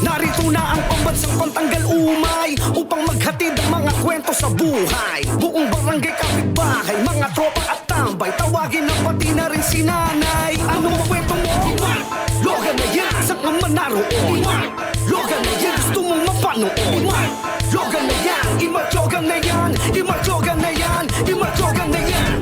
Narito na ang pambansang pantanggal umay upang maghatid ang mga kwento sa buhay. Buong barangay kapitbahay, mga tropa at tambay, tawagin na pati na rin si nanay. Anong kwento mo? Logan na yan, saan ka man naroon? Logan na yan, gusto mong mapanood? Logan na yan, imatyogan na yan, imatyogan na yan, imatyogan na yan.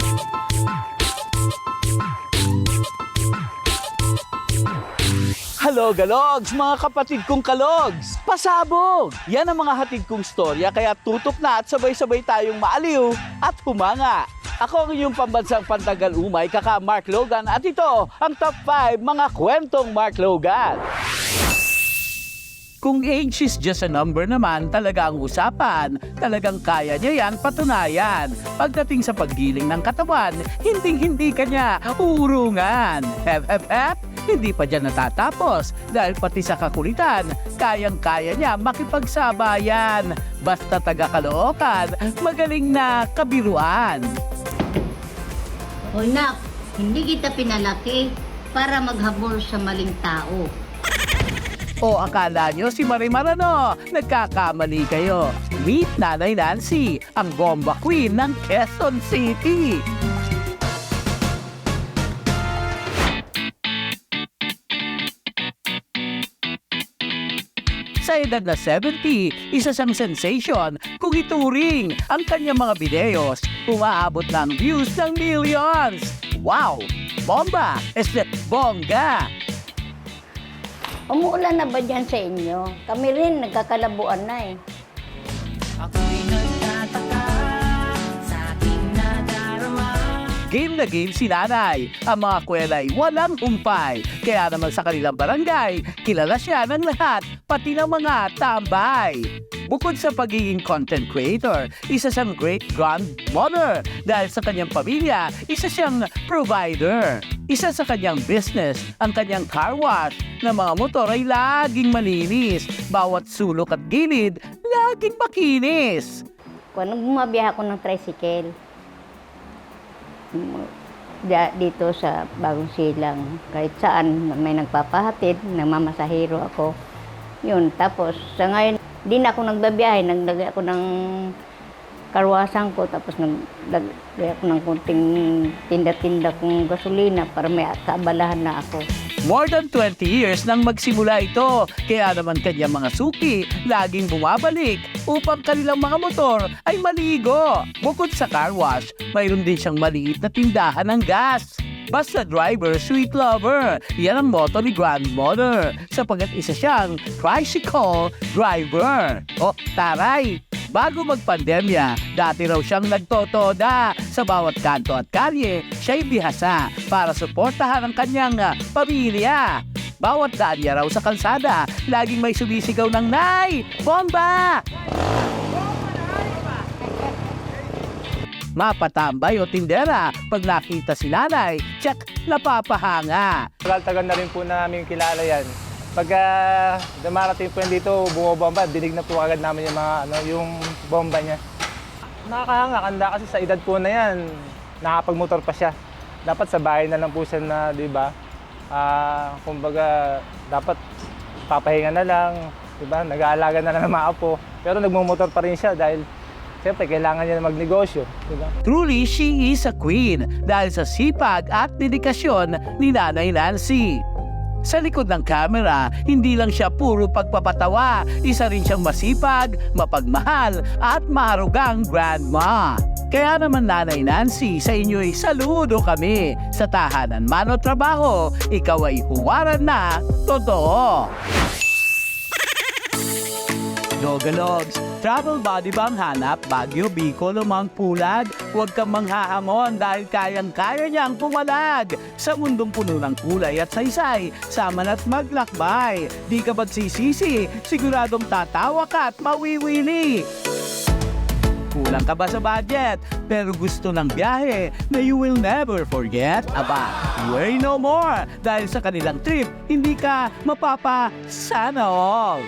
Hello, Galogs! Mga kapatid kong Kalogs! Pasabog! Yan ang mga hatid kong storya, kaya tutok na at sabay-sabay tayong maaliw at humanga. Ako ang inyong pambansang pantagal umay, kaka Mark Logan, at ito ang top 5 mga kwentong Mark Logan. Kung age is just a number naman, talaga ang usapan. Talagang kaya niya yan patunayan. Pagdating sa paggiling ng katawan, hinding-hindi ka niya uurungan. Hep. Hindi pa dyan natatapos dahil pati sa kakulitan, kayang-kaya niya makipagsabayan. Basta taga-Caloocan, magaling na kabiruan. O nak, hindi kita pinalaki para maghabol sa maling tao. O akala nyo si Marimar ano? Nagkakamali kayo. Meet Nanay Nancy, ang bomba queen ng Quezon City. Sa edad na 70, isa siyang sensation kung ituring ang kanyang mga videos. Umaabot ng views ng millions. Wow! Bomba! Estet bongga! Umuulan na ba dyan sa inyo? Kami rin, nagkakalabuan na eh. Game na game si Nanay. Ang mga kwela'y walang humpay. Kaya naman sa kanilang barangay, kilala siya ng lahat, pati ng mga tambay. Bukod sa pagiging content creator, isa siyang great grandmother. Dahil sa kanyang pamilya, isa siyang provider. Isa sa kanyang business, ang kanyang car wash na mga motor ay laging malinis. Bawat sulok at gilid, laging makinis. Kung bumabiyahe ako ng tricycle, dito sa Bagong Silang, kahit saan may nagpapahatid, nagmamasahero ako. Yun, tapos sa ngayon, di na ako nagbabiyahe, nagdagay ako ng karwasan ko, tapos nagdagay ako ng kunting tinda-tinda kong gasolina para may kaabalahan na ako. More than 20 years nang magsimula ito, kaya naman kanyang mga suki laging bumabalik upang kanilang mga motor ay maligo. Bukod sa car wash, mayroon din siyang maliit na tindahan ng gas. Basta driver, sweet lover. Yan ang motto ni grandmother sapagkat isa siyang tricycle driver. O, taray! Bago magpandemya, dati raw siyang nagtotoda. Sa bawat kanto at kalye, siya'y bihasa para suportahan ang kanyang pamilya. Bawat daan niya raw sa kalsada, laging may sumisigaw ng Nay! Bomba! Mapatambay o tindera, pag nakita si Nanay, tsak, napapahanga. Tagal-tagal na rin po namin kilala yan. Pagka dumarating po yan dito, bumobomba, dinig na po agad namin yung mga yung bomba niya. Nakakahanga, kanda kasi sa edad po na yan, nakapagmotor pa siya. Dapat sa bahay na lang po siya na, di ba? Kumbaga, dapat papahinga na lang, di ba? Nag-aalaga na lang ng mga apo. Pero nagmumotor pa rin siya dahil siyempre, kailangan niya na magnegosyo, di ba? Truly, she is a queen dahil sa sipag at dedikasyon ni Nanay Nancy. Sa likod ng camera, hindi lang siya puro pagpapatawa, isa rin siyang masipag, mapagmahal at maharugang grandma. Kaya naman Nanay Nancy, sa inyo'y saludo kami. Sa tahanan man o trabaho, ikaw ay huwaran na totoo. Dogalogs, travel body bang hanap, Baguio, Bicol o Mangpulag? Huwag kang manghahamon dahil kayang-kaya niyang pumalag. Sa mundong puno ng kulay at saysay, sama na't maglakbay. Di ka ba't sisisi? Siguradong tatawa ka at mawiwili. Kulang ka ba sa budget? Pero gusto ng biyahe na you will never forget? Aba, worry no more. Dahil sa kanilang trip, hindi ka mapapa sana all.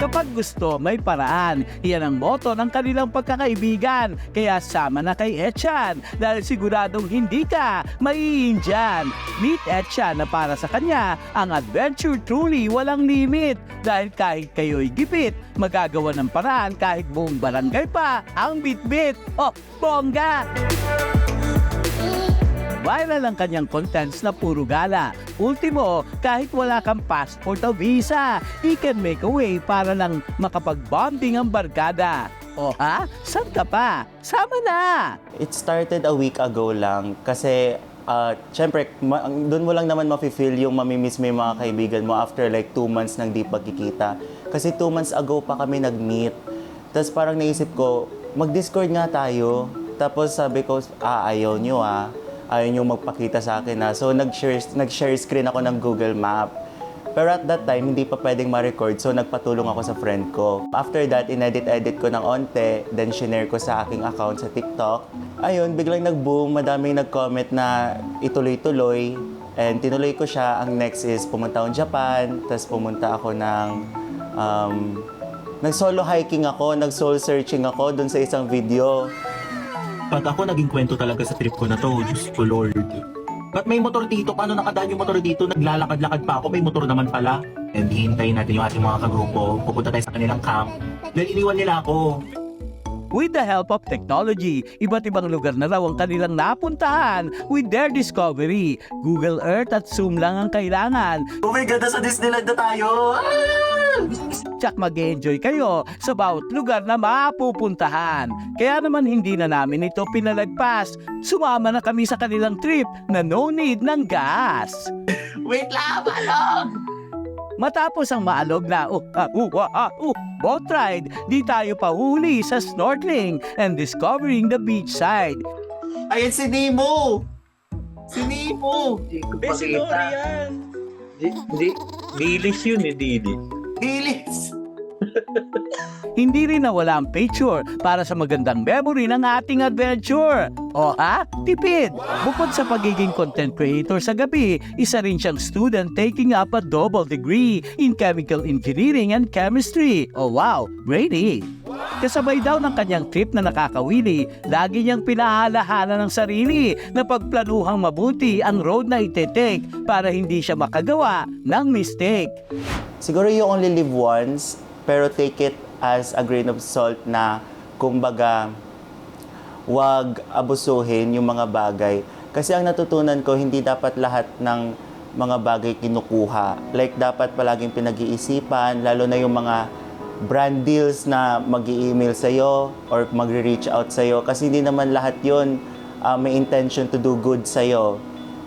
Kapag gusto, may paraan. Yan ang motto ng kanilang pagkakaibigan. Kaya sama na kay Etchan dahil siguradong hindi ka maiinjan. Meet Etchan na para sa kanya, ang adventure truly walang limit. Dahil kahit kayo'y gipit, magagawa ng paraan kahit buong barangay pa ang bitbit. Oh, bongga! Viral ang kanyang contents na puro gala. Ultimo, kahit wala kang passport o visa, he can make a way para lang makapag-bonding ang barkada. O ha? Saan ka pa? Sama na! It started a week ago lang kasi syempre, doon mo lang naman mafe-feel yung mamimiss mo yung mga kaibigan mo after like 2 months nang di pagkikita. Kasi 2 months ago pa kami nag-meet. Tapos parang naisip ko, mag-Discord nga tayo. Tapos sabi ko, ayaw nyo ayaw nyo magpakita sa akin So nag-share screen ako ng Google Map. Pero at that time, hindi pa pwedeng ma-record, so nagpatulong ako sa friend ko. After that, inedit-edit ko ng onte, then shinare ko sa aking account sa TikTok. Ayun, biglang nag-boom, madaming nag-comment na ituloy-tuloy. And tinuloy ko siya. Ang next is pumunta akong Japan, tapos pumunta ako ng... nag-solo hiking ako, nag-soul searching ako dun sa isang video. Pag ako naging kwento talaga sa trip ko na to, Diyos ko Lord. Ba't may motor dito? Paano nakadaan yung motor dito? Naglalakad-lakad pa ako, may motor naman pala. And hihintayin natin yung ating mga kagrupo. Pupunta tayo sa kanilang camp. Dahil iniwan nila ako. With the help of technology, iba't ibang lugar na raw ang kanilang napuntahan with their discovery. Google Earth at Zoom lang ang kailangan. Oh my God, nasa Disneyland na tayo! Tsak mag-enjoy kayo sa bawat lugar na mapupuntahan. Kaya naman hindi na namin ito pinalagpas. Sumama na kami sa kanilang trip na no need ng gas. Wait lang, balong! Matapos ang maalog na boat ride, di tayo pahuli sa snorkeling and discovering the beachside. Ayan si Nemo! Si Nemo! Besi yan. Dilis yun eh, Didi. Dilis! Hindi rin nawala ang picture para sa magandang memory ng ating adventure. O tipid! Bukod sa pagiging content creator sa gabi, isa rin siyang student taking up a double degree in chemical engineering and chemistry. Oh wow, Brady! Kasabay daw ng kanyang trip na nakakawili, lagi niyang pinahaalahala ng sarili na pagplanuhang mabuti ang road na ite-take para hindi siya makagawa ng mistake. Siguro you only live once, pero take it as a grain of salt na kumbaga wag abusuhin yung mga bagay. Kasi ang natutunan ko, hindi dapat lahat ng mga bagay kinukuha. Like dapat palaging pinag-iisipan, lalo na yung mga brand deals na mag-i-email sa'yo or magre-reach out sa'yo. Kasi hindi naman lahat yun may intention to do good sa'yo.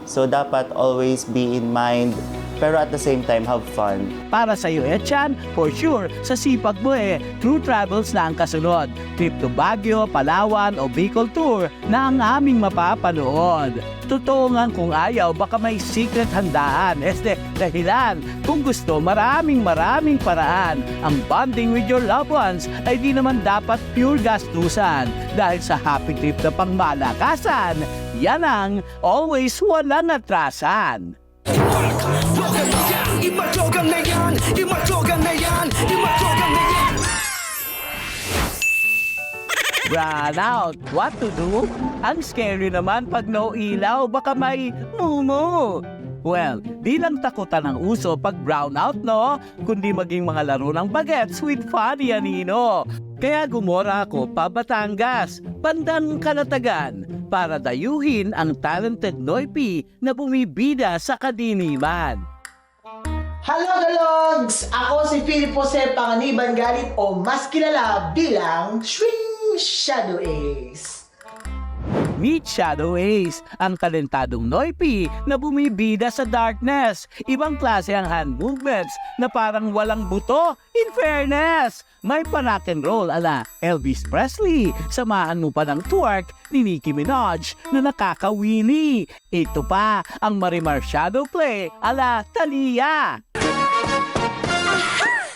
So dapat always be in mind, pero at the same time, have fun. Para sa iyo, Etchan, for sure, sa sipag mo True Travels na ang kasunod. Trip to Baguio, Palawan o Bicol Tour na ang aming mapapanood. Totoo nga kung ayaw, baka may secret handaan. Dahilan, kung gusto, maraming paraan. Ang bonding with your loved ones ay di naman dapat pure gastusan. Dahil sa happy trip na pangmalakasan, yan ang always walang atrasan. Imatyogan na yan, imatyogan na yan, imatyogan na yan. Run out! What to do? Ang scary naman pag no ilaw, baka may mumu. Well, di lang takutan ng uso pag brownout, no? Kundi maging mga laro ng bagets with Funny Anino. Kaya gumora ako pa Batangas, bandang Kalatagan, para dayuhin ang talented Noypi na bumibida sa kadiliman. Hello, Galogs! Ako si Philip Jose Panganiban Galit o mas kilala bilang Swing Shadow Ace. Meet Shadow Ace, ang talentadong Noypi na bumibida sa darkness. Ibang klase ang hand movements na parang walang buto, in fairness. May pa-rock and roll ala Elvis Presley. Samahan mo pa ng twerk ni Nicki Minaj na nakakawili. Ito pa ang Marimar Shadow Play ala Thalia.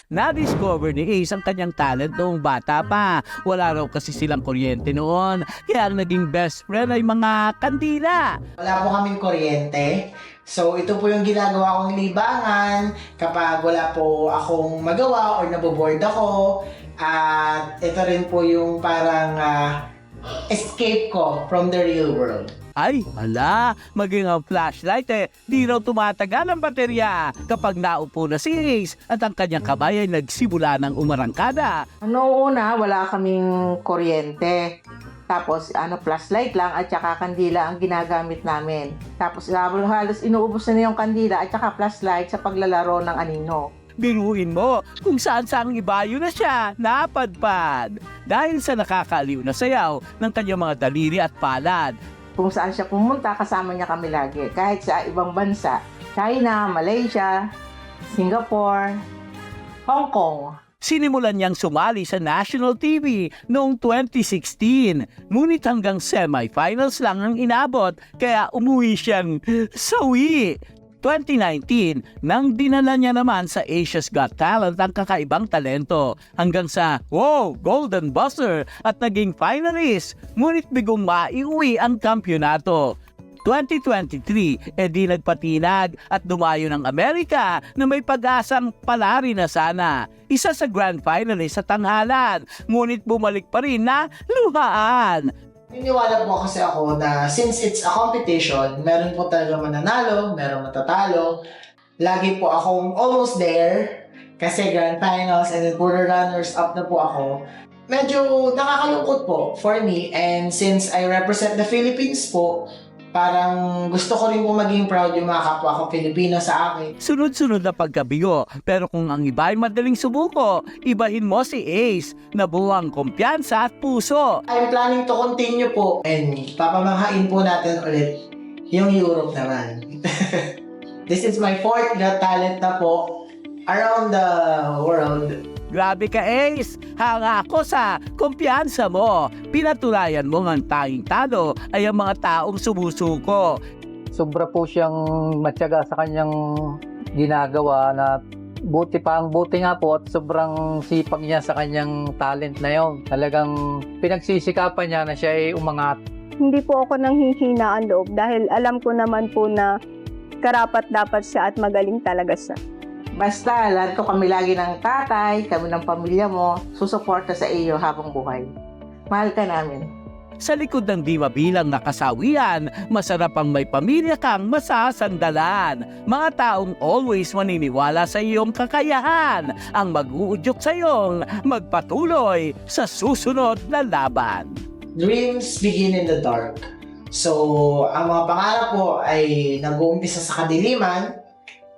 Na-discover ni Ace ang kanyang talent noong bata pa. Wala raw kasi silang kuryente noon. Kaya ang naging best friend ay mga kandila. Wala po kaming kuryente. So, ito po yung ginagawa kong libangan kapag wala po akong magawa or naboboard ako. At ito rin po yung parang escape ko from the real world. Ay, hala, maging ang flashlight di raw tumatagal ang baterya kapag naupo na si Ace at ang kanyang kamay ay nagsimula ng umarangkada. Noong una, wala kaming kuryente. Tapos, flashlight lang at saka kandila ang ginagamit namin. Tapos, halos inuubos na yung kandila at saka flashlight sa paglalaro ng anino. Biruin mo kung saan-saang ibayo na siya napadpad dahil sa nakakaaliw na sayaw ng kanyang mga daliri at palad. Kung saan siya pumunta, kasama niya kami lagi. Kahit sa ibang bansa, China, Malaysia, Singapore, Hong Kong. Sinimulan niyang sumali sa national TV noong 2016, ngunit hanggang semifinals lang ang inabot kaya umuwi siyang sawi. 2019, nang dinala niya naman sa Asia's Got Talent ang kakaibang talento hanggang sa Golden Buzzer at naging finalist, ngunit bigong maiuwi ang kampyonato. 2023, di nagpatinag at dumayo ng Amerika na may pag-asang palari na sana. Isa sa grand finalist sa tanghalan, ngunit bumalik pa rin na luhaan. Niniwala po kasi ako na since it's a competition, meron po talaga mananalo, meron matatalo. Lagi po akong almost there kasi grand finals and then puro runners up na po ako. Medyo nakakalungkot po for me, and since I represent the Philippines po, parang gusto ko rin po maging proud yung mga kapwa ko Pilipino sa akin. Sunod-sunod na pagkabigo, pero kung ang iba ay madaling subuko, ibahin mo si Ace na buwang kumpiyansa at puso. I'm planning to continue po and papamanghain po natin ulit yung Europe naman. This is my 4th Got Talent na po around the world. Grabe ka, Ace! Hanga ako sa kumpiyansa mo. Pinatulayan mo ng tanging talo ay ang mga taong sumusuko. Sobra po siyang matyaga sa kanyang ginagawa na buti nga po at sobrang sipag niya sa kanyang talent na yon. Talagang pinagsisikapan niya na siya ay umangat. Hindi po ako nanghihina ang loob dahil alam ko naman po na karapat-dapat siya at magaling talaga siya. Basta, lahat ko kami lagi ng tatay, kami ng pamilya mo, susuporta sa iyo habang buhay. Mahal ka namin. Sa likod ng di mabilang na kasawian, masarap ang may pamilya kang masasandalan. Mga taong always maniniwala sa iyong kakayahan, ang mag-uudyok sa iyong magpatuloy sa susunod na laban. Dreams begin in the dark. So, ang mga pangarap po ay nag-uumpisa sa kadiliman,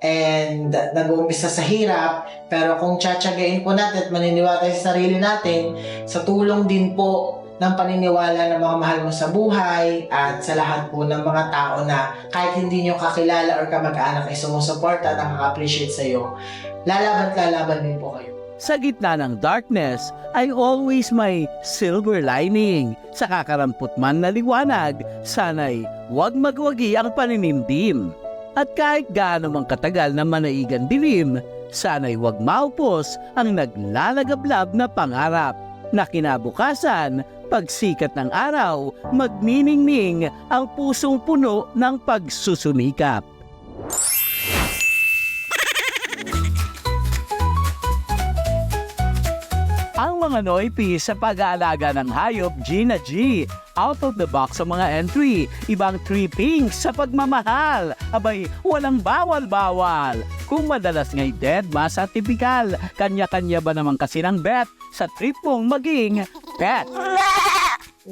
and nag-uumpisa sa hirap, pero kung tsatsagain po natin at maniniwala tayo sa sarili natin, sa tulong din po ng paniniwala ng mga mahal mo sa buhay at sa lahat po ng mga tao na kahit hindi nyo kakilala or kamag-anak ay sumusuporta at nakaka-appreciate sa iyo, lalaban din po kayo. Sa gitna ng darkness ay always may silver lining. Sa kakarampot man na liwanag, sana'y huwag magwagi ang paninindim. At kahit gaano mang katagal na manaigan dilim, sana'y huwag maupos ang naglalagablab na pangarap na kinabukasan, pagsikat ng araw, magniningning ang pusong puno ng pagsusunikap. Ang mga noipi sa pag-aalaga ng hayop, Gina G. Out of the box sa mga entry, ibang tripping sa pagmamahal. Abay, walang bawal-bawal. Kung madalas nga'y deadma sa tipikal, kanya-kanya ba naman kasi ng bet sa trip mong maging pet?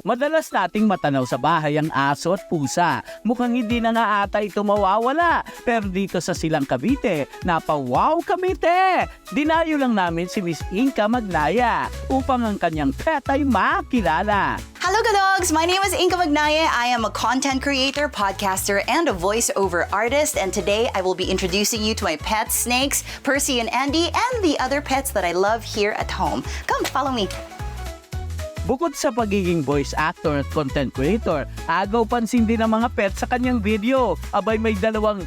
Madalas nating matanaw sa bahay ang aso at pusa. Mukhang hindi na nga ata ito mawawala. Pero dito sa Silang Cavite, napawaw kami te! Dinayo lang namin si Miss Inka Magnaya upang ang kanyang pet ay makilala. Hello, Kadogs! My name is Inka Magnaya. I am a content creator, podcaster, and a voiceover artist. And today I will be introducing you to my pets, snakes, Percy and Andy, and the other pets that I love here at home. Come, follow me. Bukod sa pagiging voice actor at content creator, agaw pansin din ang mga pet sa kanyang video. Abay, may dalawang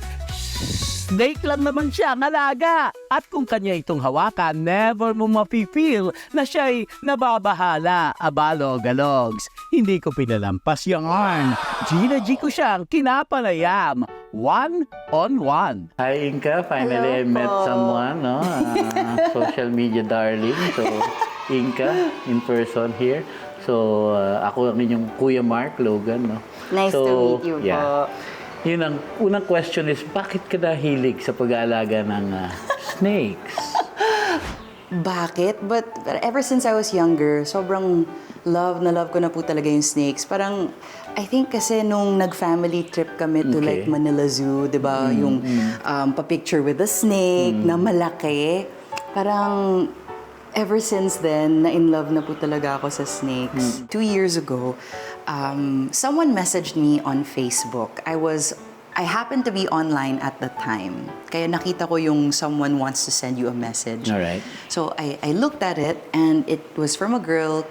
snake lang naman siya ng alaga. At kung kanya itong hawakan, never mo mafe-feel na siya'y nababahala. Abalo-galogs. Hindi ko pinalampas yung arm. Gina G ko siyang kinapanayam. one-on-one. Hi, Inka. Finally, I met someone, no? Social media darling. So, Inka, in person here. So, ako ang inyong Kuya Mark Logan, no? Nice to meet you po. Yun ang unang question is, bakit ka nahilig sa pag-aalaga ng snakes? Bakit? But ever since I was younger, sobrang love ko na po talaga yung snakes. Parang, I think kasi nung nag-family trip kami to like Manila Zoo, di ba? Yung pa-picture with a snake na malaki. Parang, ever since then, na-in love na po talaga ako sa snakes. 2 years ago, someone messaged me on Facebook. I happened to be online at the time. Kaya nakita ko yung someone wants to send you a message. All right. So I looked at it, and it was from a girl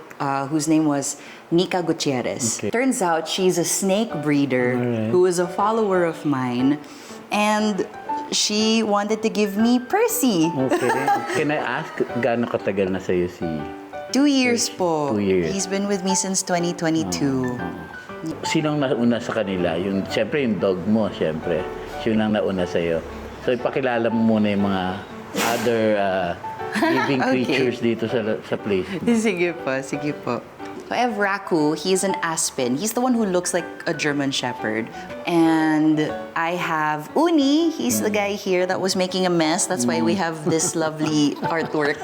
whose name was Nika Gutierrez. Okay. Turns out she's a snake breeder who is a follower of mine. And she wanted to give me Percy. Okay. Can I ask, gaano katagal na sa'yo si... 2 years po. 2 years. He's been with me since 2022. Sinong nauna sa kanila? Yung, siyempre, yung dog mo, siyempre. Siya ang nauna sa'yo. So, ipakilala mo muna yung mga other living creatures dito sa place mo. Sige po, sige po. So I have Raku. He's an Aspen. He's the one who looks like a German Shepherd. And I have Uni. He's the guy here that was making a mess. That's why we have this lovely artwork.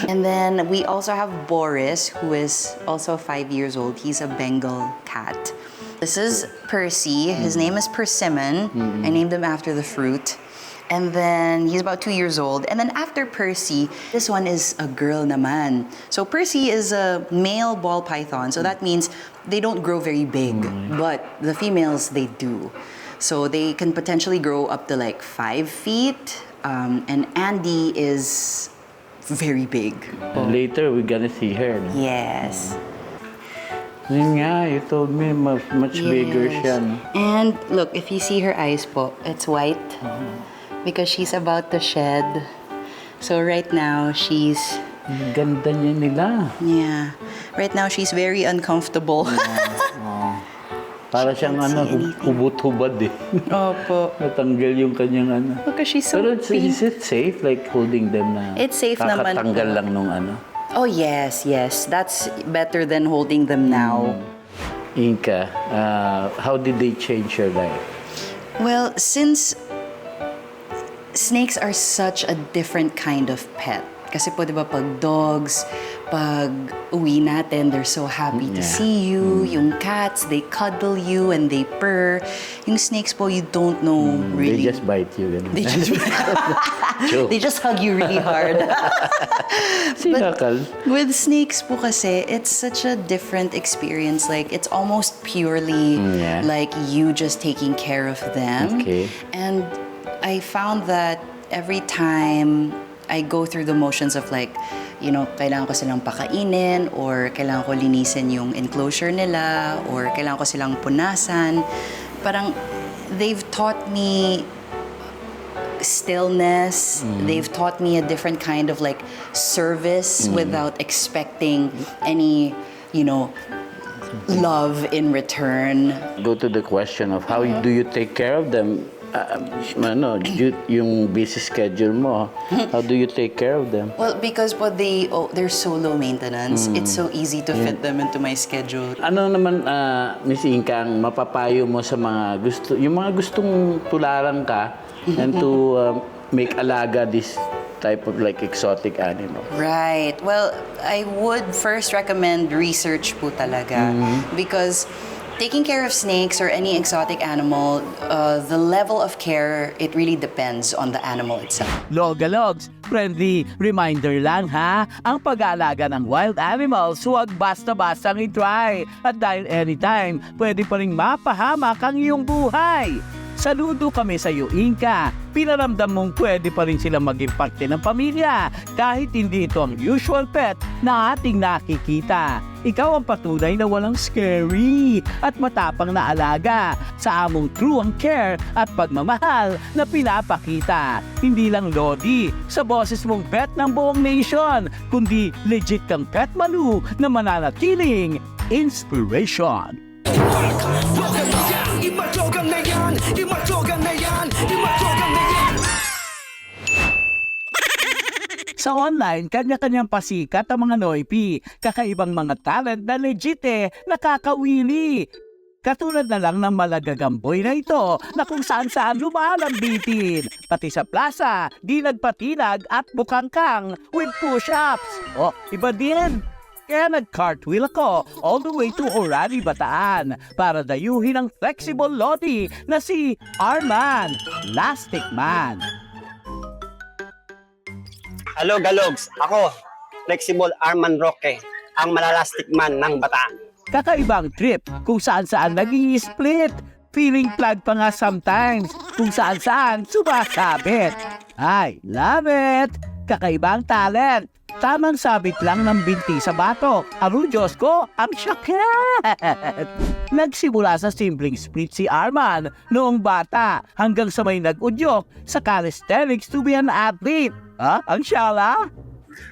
And then we also have Boris, who is also 5 years old. He's a Bengal cat. This is Percy. His name is Persimmon. I named him after the fruit. And then he's about 2 years old. And then after Percy, this one is a girl naman. So Percy is a male ball python. So that means they don't grow very big. But the females, they do. So they can potentially grow up to like 5 feet. And Andy is very big. Later, we're gonna see her. No? Yes. Yun nga, you told me much bigger siya. No? And look, if you see her eyes po, it's white. Because she's about to shed. So right now, she's... Ganda niya nila. Yeah. Right now, she's very uncomfortable. Para siyang hubot-hubad eh. Opo. Natanggal yung kanyang Because she's so Pero pink. is it safe, like holding them na It's safe naman kakatanggal po. lang nung Oh, yes, yes. That's better than holding them now. Inka, how did they change your life? Well, since snakes are such a different kind of pet. Kasi po, di ba, pag dogs, pag uwi natin, they're so happy to see you. Yung cats, they cuddle you and they purr. Yung snakes po, you don't know really. They just bite you. Ganun. They just hug you really hard. Sinakal. With snakes po kasi, it's such a different experience. Like, it's almost purely like you just taking care of them. Okay. And I found that every time I go through the motions of like, you know, kailangan ko silang pakainin or kailangan ko linisin yung enclosure nila or kailangan ko silang punasan, parang they've taught me stillness. They've taught me a different kind of like service without expecting any, you know, love in return. Go to the question of how do you take care of them? Yung busy schedule mo, how do you take care of them? Well, because they're so low maintenance, it's so easy to fit them into my schedule. Ano naman, Miss Inka, ang mapapayo mo sa mga gustong tularan ka and to make alaga this type of like exotic animal? Right. Well, I would first recommend research po talaga because taking care of snakes or any exotic animal, the level of care, it really depends on the animal itself. Logalogs, friendly reminder lang ha, ang pag-aalaga ng wild animals huwag basta-bastang i-try. At dahil anytime, pwede pa rin mapahamak ang iyong buhay. Saludo kami sa iyo, Inka. Pinaramdam mong pwede pa rin sila maging parte ng pamilya kahit hindi ito ang usual pet na ating nakikita. Ikaw ang patunay na walang scary at matapang na alaga sa among true ang care at pagmamahal na pinapakita. Hindi lang lodi sa boses mong pet ng buong nation, kundi legit kang pet malu na mananatiling inspiration. Iba jogang na yan, Sa online, kanya-kanyang pasikat ang mga Noipi. Kakaibang mga talent na legit nakakawili. Katulad na lang ng malagagamboy na ito na kung saan-saan lumalambitin. Pati sa plaza, di nagpatinag at bukangkang with push-ups. Oh, iba din. Kaya nag-cartwheel ako all the way to Orani, Bataan para dayuhin ang flexible lodi na si Arman, Lastic Man. Hello, Galogs. Ako, Flexible Arman Roque, ang malalastic man ng Bataan. Kakaibang trip kung saan-saan naging split. Feeling plug pa nga sometimes kung saan-saan sumasabit. I love it! Kakaibang talent. Tamang sabit lang ng binti sa batok. Aro Diyos ko, ang syakit! Nagsimula sa simpleng split si Arman noong bata hanggang sa may nag-udyok sa calisthenics to be an athlete. Ang syala?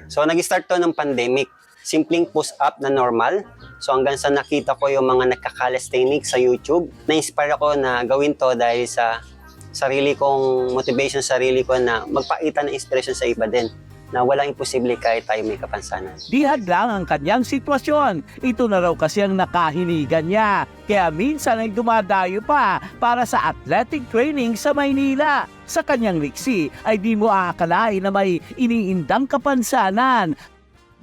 So, nag-start to ng pandemic. Simpleng push-up na normal. So, hanggang sa nakita ko yung mga nagka-calisthenics sa YouTube, na-inspire ako na gawin to dahil sa sarili kong motivation, sarili ko na magpakita ng inspiration sa iba din, na walang imposible kahit tayo may kapansanan. Dihad lang ang kanyang sitwasyon. Ito na raw kasi ang nakahiligan niya. Kaya minsan ay dumadayo pa para sa athletic training sa Maynila. Sa kanyang liksi ay di mo aakalain na may iniindang kapansanan.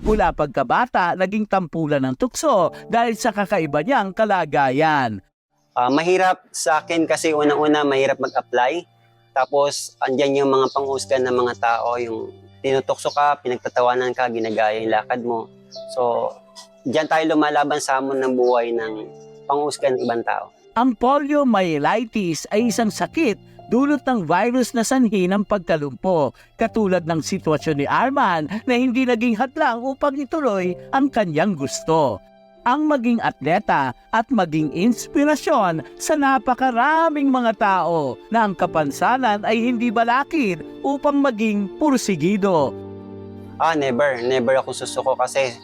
Mula pagkabata, naging tampulan ng tukso dahil sa kakaiba niyang kalagayan. Mahirap sa akin kasi unang-una mahirap mag-apply. Tapos andyan yung mga panghusgan ng mga tao, yung tinutokso ka, pinagtatawanan ka, ginagaya yung lakad mo. So, diyan tayo lumalaban sa hamon ng buhay ng panghusgan ng ibang tao. Ang poliomyelitis ay isang sakit dulot ng virus na sanhi ng pagkalumpo, katulad ng sitwasyon ni Arman na hindi naging hadlang upang ituloy ang kanyang gusto. Ang maging atleta at maging inspirasyon sa napakaraming mga tao na ang kapansanan ay hindi balakid upang maging pursigido. Never ako susuko kasi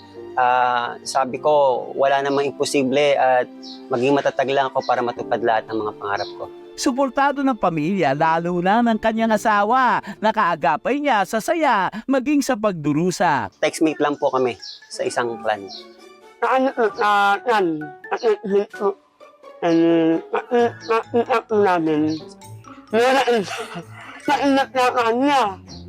sabi ko wala namang imposible at maging matatag lang ako para matupad lahat ng mga pangarap ko. Suportado ng pamilya, lalo na ng kanyang asawa. Nakaagapay niya sa saya, maging sa pagdurusa. Textmate lang po kami sa isang clan.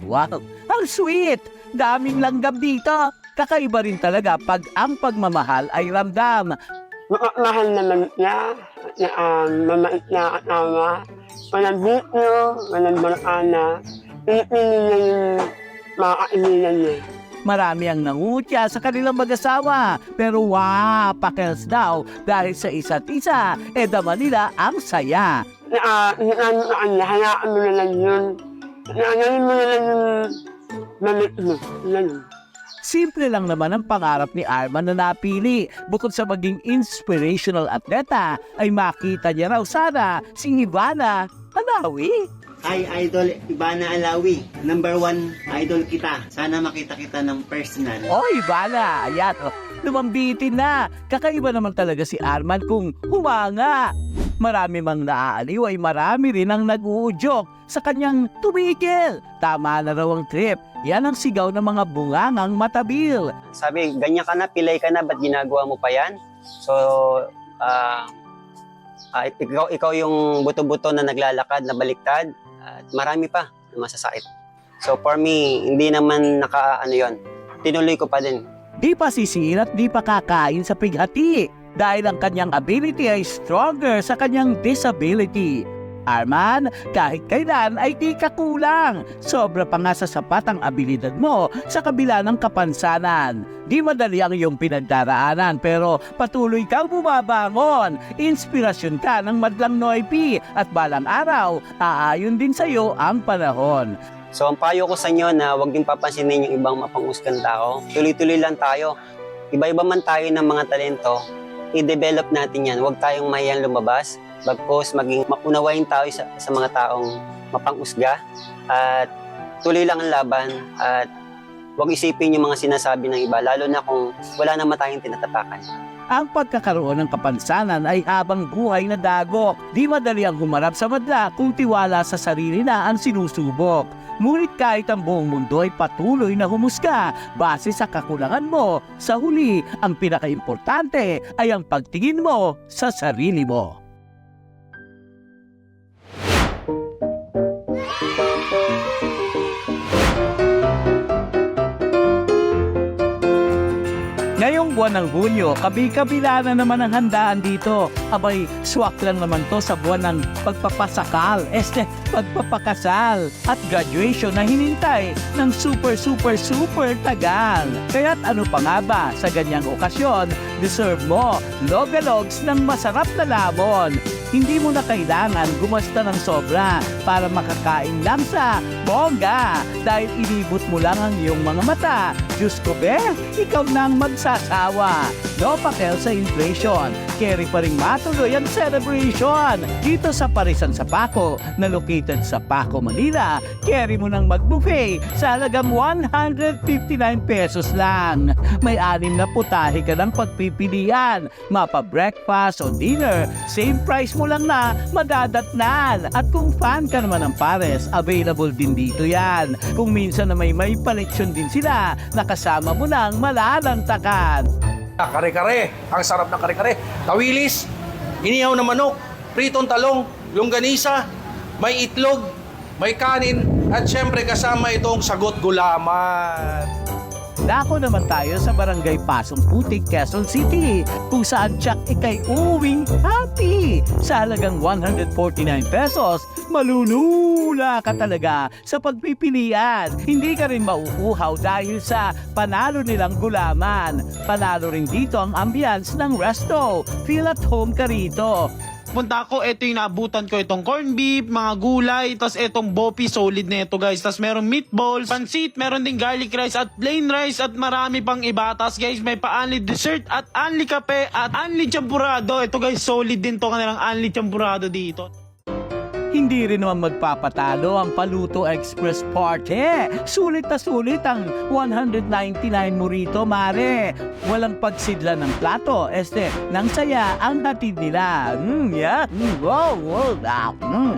Wow, ang sweet! Daming langgam dito. Kakaiba rin talaga pag ang pagmamahal ay ramdam. Mahal naman niya, mamait na asawa, walang bityo, walang barkana, pinipili niya yung mga kaibigan niya. Marami ang nangutya sa kanilang mag-asawa, pero pakels daw dahil sa isa't isa, dama nila ang saya. Hayaan mo na lang yun. Hayaan mo na lang yung mamit mo. Simple lang naman ang pangarap ni Arman na napili. Bukod sa maging inspirational atleta, ay makita niya raw sana si Ivana Alawi. Hi, Idol Ivana Alawi. Number 1 idol kita. Sana makita kita ng personal. Ivana! Ayan, lumambitin na. Kakaiba naman talaga si Arman kung humanga. Marami mang naaaliw ay marami rin ang nag-uudyok sa kanyang tumigil. Tama na raw ang trip. Yan ang sigaw ng mga bungangang matabil. Sabi, ganyan ka na, pilay ka na, ba't ginagawa mo pa yan? So, ikaw yung buto-buto na naglalakad, na baliktad, at marami pa na masasakit. So for me, hindi naman yon. Tinuloy ko pa din. Di pa sisihin at di pa kakain sa pighati dahil ang kanyang ability ay stronger sa kanyang disability. Arman, kahit kailan ay di ka kulang. Sobra pa nga sa sapat ang abilidad mo sa kabila ng kapansanan. Di madali ang iyong pinagdaraanan pero patuloy kang bumabangon. Inspirasyon ka ng madlang Noipi at balang araw, aayon din sa iyo ang panahon. So ang payo ko sa inyo na huwag din papansinin yung ibang mapangusgang tao. Tuloy-tuloy lang tayo. Iba-iba man tayo ng mga talento, i-develop natin yan. Huwag tayong mahiyang lumabas. Bagkos maging mapunawain tayo sa mga taong mapangusga at tuloy lang ang laban at huwag isipin yung mga sinasabi ng iba, lalo na kung wala naman tayong tinatapakan. Ang pagkakaroon ng kapansanan ay habang buhay na dagok. Di madali ang humarap sa madla kung tiwala sa sarili na ang sinusubok. Ngunit kahit ang buong mundo ay patuloy na humusga base sa kakulangan mo, sa huli, ang pinakaimportante ay ang pagtingin mo sa sarili mo. Ngayong buwan ng Hunyo, kabi-kabila na naman ang handaan dito. Abay, swak lang naman to sa buwan ng pagpapasakal, pagpapakasal at graduation na hinintay ng super tagal. Kaya't ano pa nga ba sa ganyang okasyon, deserve mo logalogs ng masarap na lamon. Hindi mo na kailangan gumasta ng sobra para makakain lang sa bongga dahil inibot mo lang ang iyong mga mata. Diyos ko be, ikaw nang magsasawa. No pakel sa inflation. Carry pa rin matuloy ang celebration. Dito sa Parisan sa Paco, na located sa Paco, Manila, carry mo nang mag-buffet sa halagang 159 pesos lang. May 6 na putahe ka ng pagpipilian. Mapa-breakfast o dinner, same price mo lang na madadatnan. At kung fan ka naman ng pares, available din dito yan. Kung minsan na may paletsyon din sila, nakasama mo ng malalantakan. Kare-kare, ang sarap ng kare-kare. Tawilis, inihaw na manok, pritong talong, longganisa, may itlog, may kanin, at syempre kasama itong sagot gulaman. Dako naman tayo sa Barangay Pasong Putik, Quezon City, kung saan tsak ikay uwing happy. Sa halagang 149 pesos, malulula ka talaga sa pagpipilian. Hindi ka rin mauuhaw dahil sa panalo nilang gulaman. Panalo rin dito ang ambience ng resto. Feel at home ka rito. Punta ako, ito yung naabutan ko, itong corned beef, mga gulay, tas itong bopi, solid na ito guys. Tas meron meatballs, pansit, meron din garlic rice at plain rice at marami pang iba. Tas guys, may pa-unli dessert at unli kape at unli champurado. Ito guys, solid din to kanilang unli champurado dito. Hindi rin naman magpapatalo ang Paluto Express Party. Sulit na sulit ang 199 mo rito, mare. Walang pagsidla ng plato. Nang saya ang hatid nila.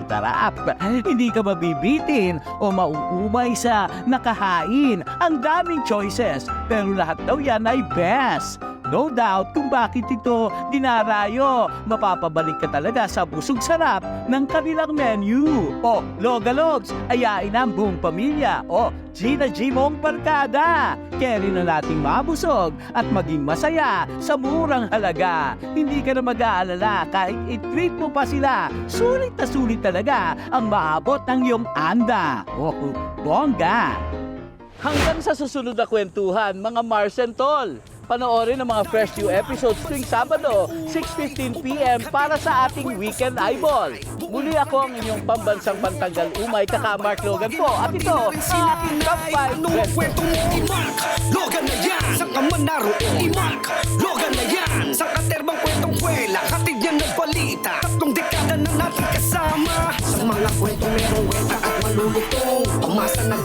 Sarap. Hindi ka mabibitin o mauumay sa nakahain. Ang daming choices, pero lahat daw yan ay best. No doubt kung bakit ito dinarayo. Mapapabalik ka talaga sa busog sarap ng kanilang menu. O, Logalogs, ayain ang buong pamilya. O, Gina G mong barkada. Carry na nating mabusog at maging masaya sa murang halaga. Hindi ka na mag-aalala kahit i-treat mo pa sila. Sulit na sulit talaga ang maabot ng iyong anda. O, bongga. Hanggang sa susunod na kwentuhan, mga Mars and Tol. Panoorin ang mga fresh new episodes tuwing Sabado, 6:15 PM para sa ating Weekend Eyeball. Muli ako ang inyong pambansang pantanggal umay, Mark Logan po. At ito, ang Top 5 kwento mo, Imark? Logan na yan, saan ka man naroon, Imark? Logan na yan, sa katerbang kwentong kwela, hatid yan ng balita. 3 dekada na natin kasama, sa mga kwentong merong weta at malulutong. Pumasa ng